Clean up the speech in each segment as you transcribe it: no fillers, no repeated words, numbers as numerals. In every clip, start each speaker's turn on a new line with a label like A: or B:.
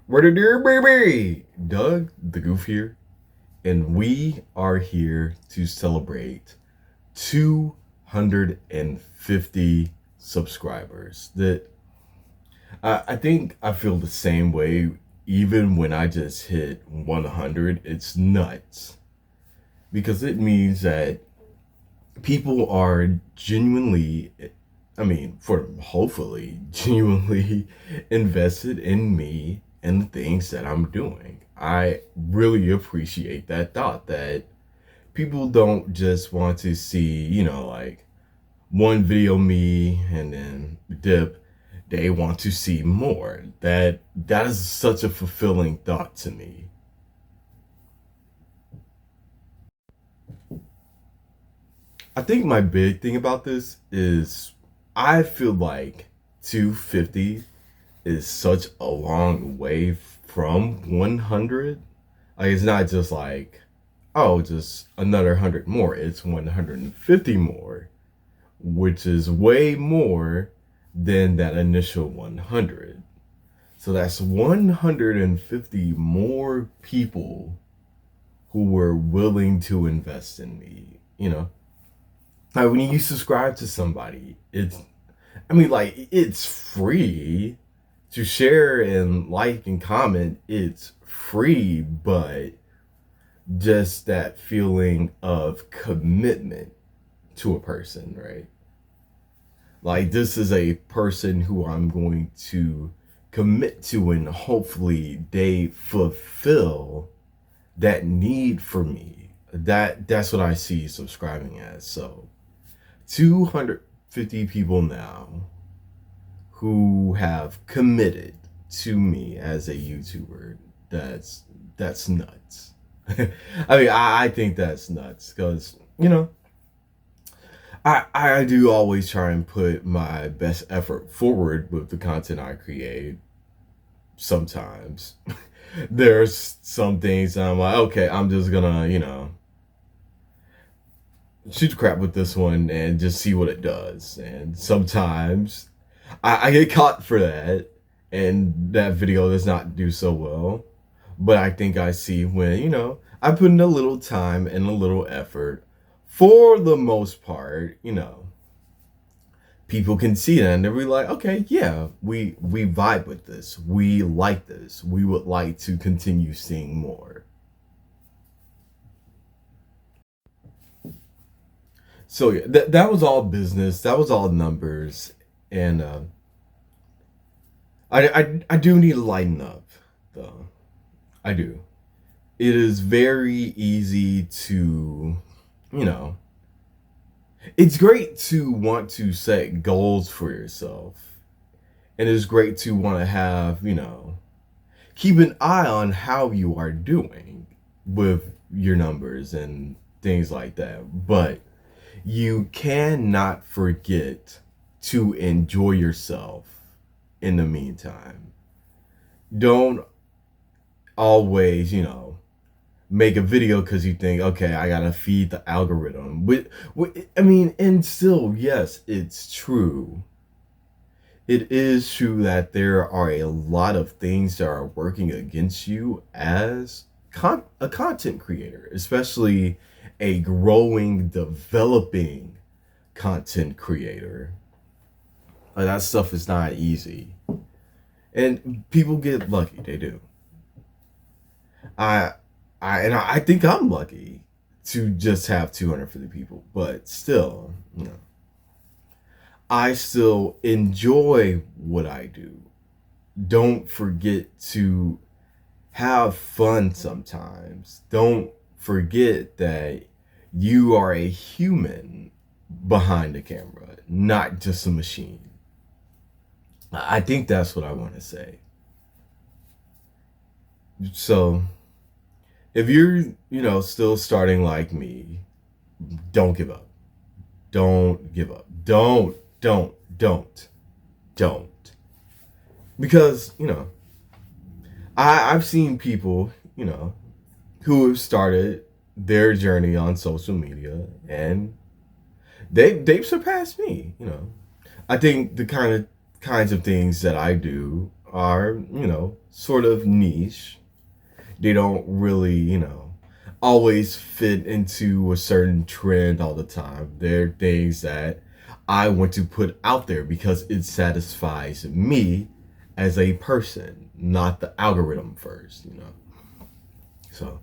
A: What a dear baby! Doug the Goof here, and we are here to celebrate 250 subscribers. That I think I feel the same way even when I just hit 100. It's nuts because it means that people are genuinely, I mean, for hopefully genuinely invested in me and the things that I'm doing. I really appreciate that thought that people don't just want to see, like one video me and then dip. They want to see more. That is such a fulfilling thought to me. I think my big thing about this is I feel like 250 is such a long way from 100. Like it's not just like, oh, just another 100 more. It's 150 more, which is way more than that initial 100. So that's 150 more people who were willing to invest in me, Like when you subscribe to somebody, it's free to share and like and comment. It's free, but just that feeling of commitment to a person, right? Like this is a person who I'm going to commit to, and hopefully they fulfill that need for me. That's what I see subscribing as. So 250 people now who have committed to me as a YouTuber. That's nuts. I think that's nuts because I do always try and put my best effort forward with the content I create. Sometimes there's some things I'm like, okay, I'm just gonna shoot the crap with this one and just see what it does. And sometimes I get caught for that, and that video does not do so well. But I think I see when, I put in a little time and a little effort, for the most part, people can see that and they'll be like, okay, yeah, we vibe with this. We like this. We would like to continue seeing more. So yeah, that was all business. That was all numbers, and I do need to lighten up, though. I do. It is very easy to, you know, it's great to want to set goals for yourself, and it's great to want to have, keep an eye on how you are doing with your numbers and things like that. But you cannot forget to enjoy yourself in the meantime. Don't always, make a video because you think, okay, I gotta feed the algorithm. I mean, and still, yes, it's true. It is true that there are a lot of things that are working against you as a content creator, especially a growing, developing content creator. Like, that stuff is not easy. And people get lucky, they do. I I think I'm lucky to just have 250 people, but still, I still enjoy what I do. Don't forget to have fun sometimes. Don't forget that you are a human behind the camera, not just a machine. I think that's what I want to say. So, if you're, still starting like me, don't give up. Don't give up. Don't. Because, I've seen people, who have started their journey on social media, and they've surpassed me. I think the kinds of things that I do are, sort of niche. They don't really, always fit into a certain trend all the time. They're things that I want to put out there because it satisfies me as a person, not the algorithm first. So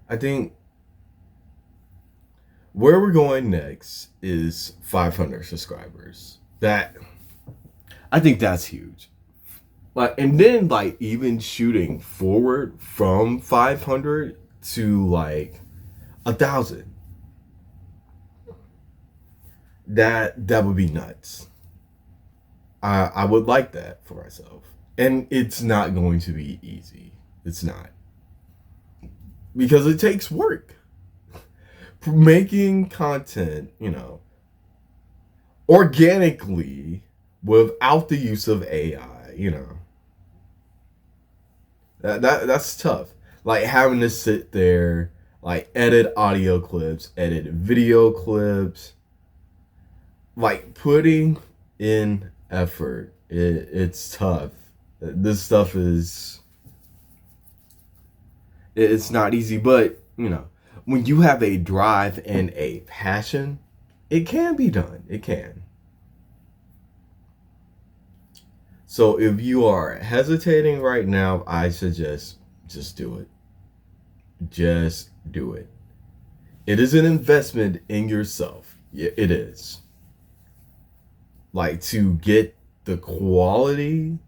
A: I think where we're going next is 500 subscribers. I think that's huge. Like, and then like even shooting forward from 500 to like 1,000. That would be nuts. I would like that for myself. And it's not going to be easy. It's not. Because it takes work. Making content, organically without the use of AI. That's tough. Like having to sit there, like edit audio clips, edit video clips, like putting in effort. It's tough. This stuff it's not easy, but when you have a drive and a passion, it can be done. It can. So if you are hesitating right now, I suggest just do it. Just do it. It is an investment in yourself. Yeah, it is. Like to get the quality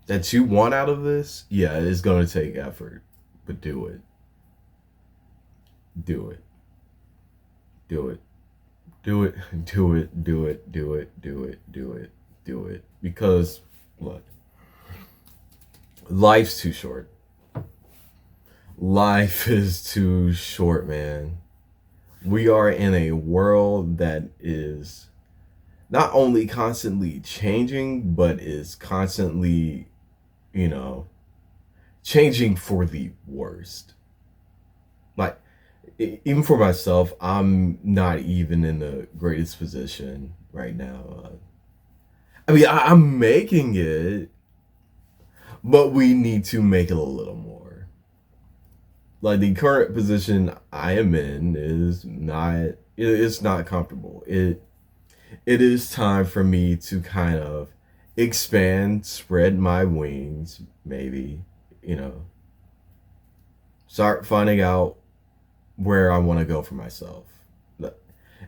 A: that you want out of this, yeah, it's going to take effort. But do it. Do it. Do it. Do it. Do it. Do it. Do it. Do it. Do it. Do it. Because, look, life's too short. Life is too short, man. We are in a world that is not only constantly changing, but is constantly, you know, changing for the worst. Like, even for myself, I'm not even in the greatest position right now. I mean, I'm making it, but we need to make it a little more. Like the current position I am in is not. It's not comfortable. It is time for me to kind of expand, spread my wings, maybe, you know, start finding out where I want to go for myself.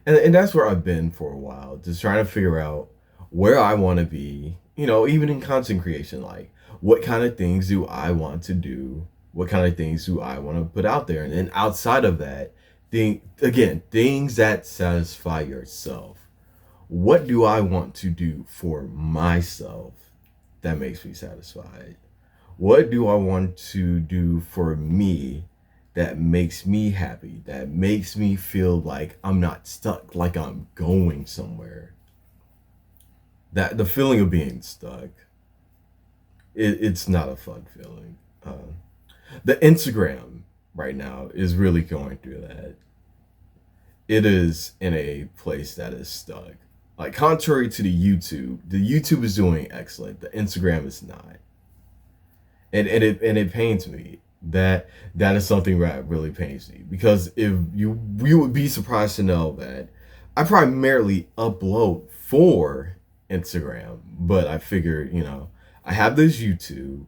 A: And that's where I've been for a while, just trying to figure out where I want to be, even in content creation. Like, what kind of things do I want to do? What kind of things do I want to put out there? And then outside of that, things that satisfy yourself. What do I want to do for myself that makes me satisfied? What do I want to do for me that makes me happy, that makes me feel like I'm not stuck, like I'm going somewhere? That the feeling of being stuck, it's not a fun feeling. The Instagram right now is really going through that. It is in a place that is stuck. Like, contrary to the YouTube is doing excellent. The Instagram is not, and it pains me. That is something that really pains me, because if you would be surprised to know that I primarily upload for Instagram, but I figured, I have this YouTube,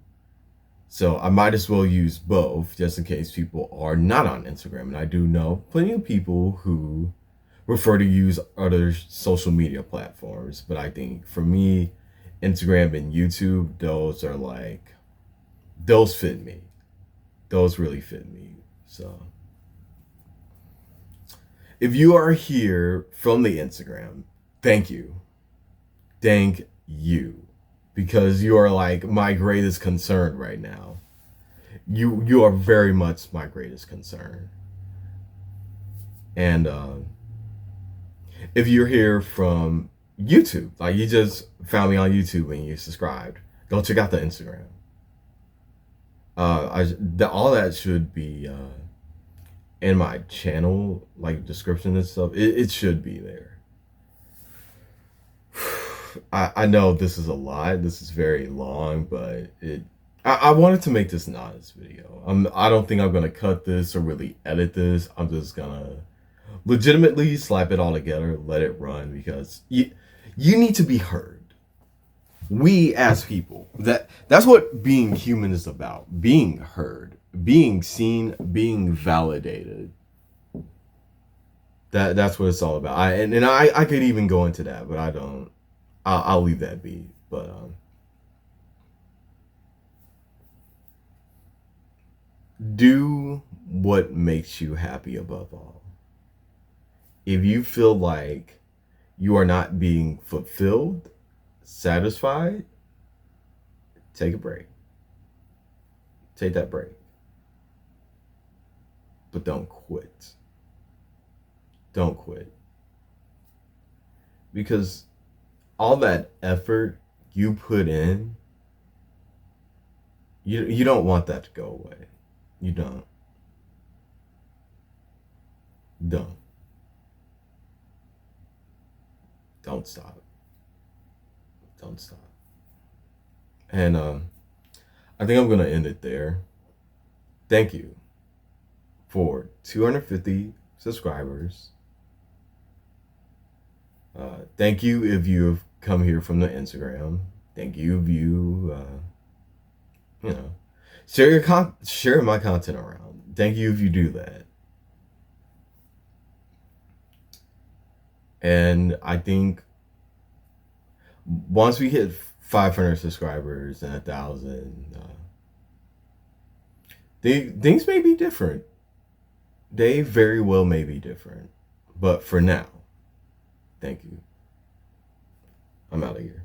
A: so I might as well use both just in case people are not on Instagram. And I do know plenty of people who prefer to use other social media platforms, but I think for me, Instagram and YouTube, those fit me. Those really fit me. So if you are here from the Instagram, thank you. Thank you. Because you are like my greatest concern right now. You are very much my greatest concern. And if you're here from YouTube, like you just found me on YouTube and you subscribed, go check out the Instagram. All that should be in my channel, like description and stuff. It should be there. I know this is a lot. This is very long, but I wanted to make this an honest video. I don't think I'm gonna cut this or really edit this. I'm just gonna legitimately slap it all together, let it run because you need to be heard. We as people, that's what being human is about. Being heard, being seen, being validated. That's what it's all about. I could even go into that, but I don't. I'll leave that be. But do what makes you happy above all. If you feel like you are not being fulfilled, satisfied, take a break. Take that break. But don't quit. Don't quit. Because all that effort you put in, you don't want that to go away. You don't. Don't. Don't stop. Don't stop. And I think I'm gonna end it there. Thank you for 250 subscribers. Thank you if you've come here from the Instagram. Thank you if you know, share my content around. Thank you if you do that. And I think once we hit 500 subscribers and 1,000, things may be different. They very well may be different. But for now, thank you. I'm out of here.